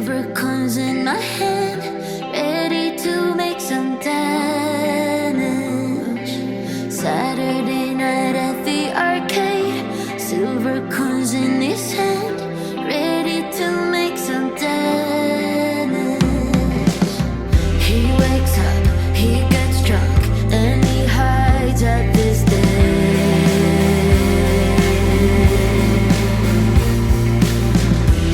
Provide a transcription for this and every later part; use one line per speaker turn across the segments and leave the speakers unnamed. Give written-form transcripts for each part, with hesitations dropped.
Silver coins in my hand, ready to make some damage. Saturday night at the arcade, silver coins in his hand, ready to make some damage. He wakes up, he gets drunk, and he hides at this day.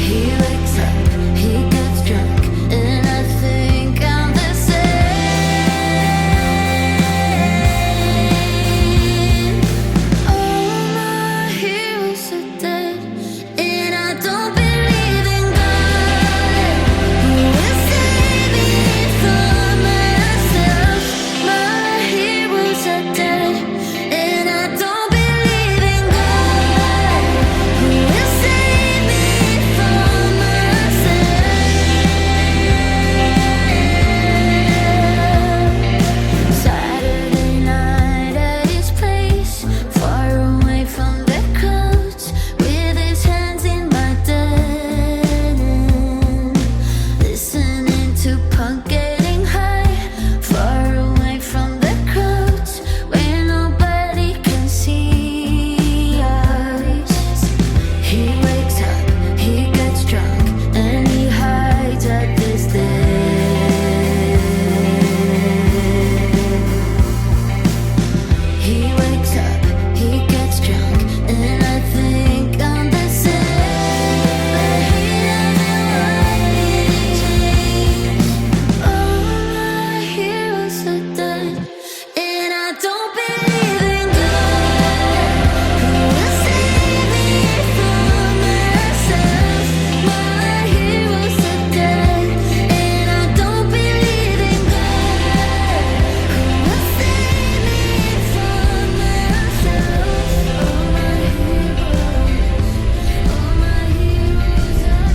He wakes up, he gets drunk, and I think I'm the same. All my heroes are dead, and I don't believe in God, who will save me from myself. My heroes are dead, and I don't believe in God, who will save me from myself. Saturday night at his place, far away from the crowds, with his hands in my denim, listening to punk getting high, far away from the crowds, where nobody can see us. He wakes up, he gets drunk, and he hides at this day. He wakes up, he gets drunk, and I think I'm the same. But he doesn't change. All my heroes are dead, and I don't believe in God, who will save me from myself. My heroes are dead, and I don't believe in God, who will save me from myself. All my heroes are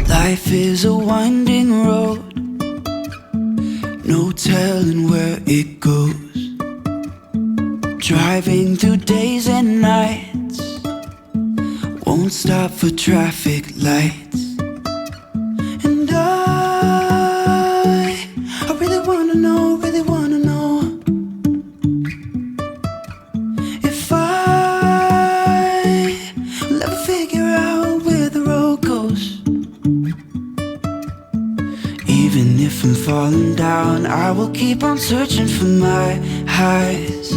Life is a winding road, no telling where it goes. Driving through days and nights, won't stop for traffic lights. And I really wanna know, if I will ever figure out where the road goes. Even if I'm falling down, I will keep on searching for my highs.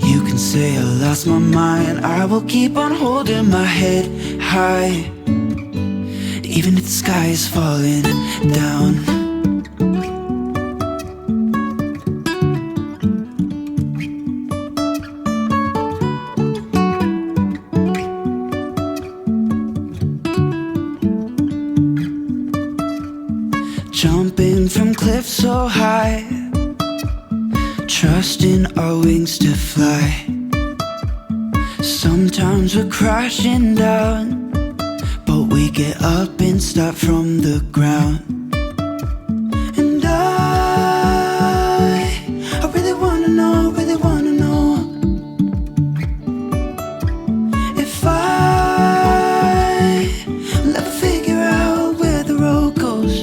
You can say I lost my mind, I will keep on holding my head high, even if the sky is falling down. Jumping from cliffs so high, trusting our wings to fly. Sometimes we're crashing down, but we get up and start from the ground. And I really wanna know, if I will ever figure out where the road goes.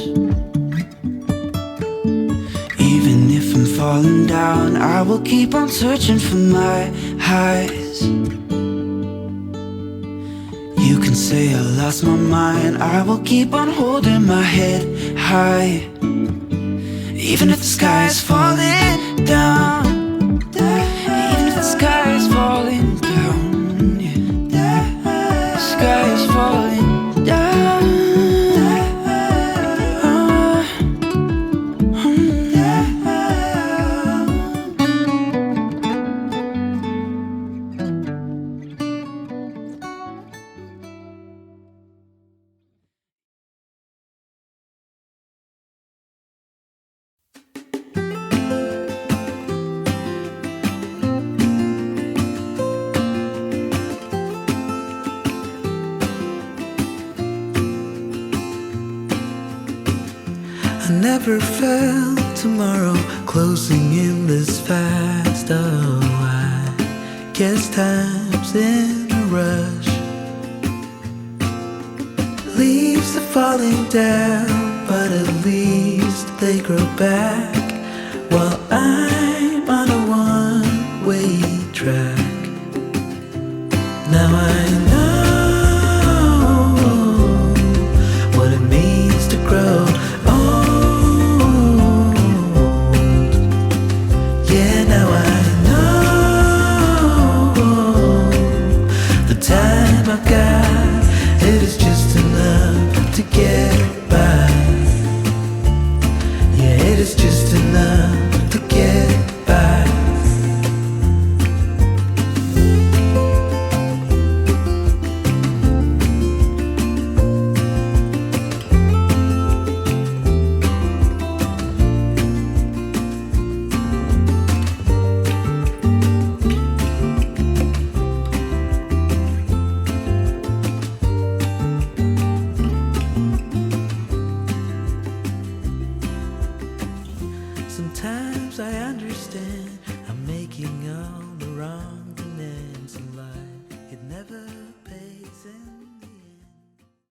Even if I'm falling down, I will keep on searching for my highs. You can say I lost my mind, I will keep on holding my head high, even if the sky is falling down. Even if the sky is falling down, yeah. The sky is falling down. never felt tomorrow closing in this fast. Oh, I guess time's in a rush. Leaves are falling down, but at least they grow back, while I'm on a one-way track. Now I know what it means to grow old. Yeah, now I know the time I got, it is just enough to get by. Yeah, it is just enough to get by. Sometimes I understand I'm making all the wrong demands in life. It never pays in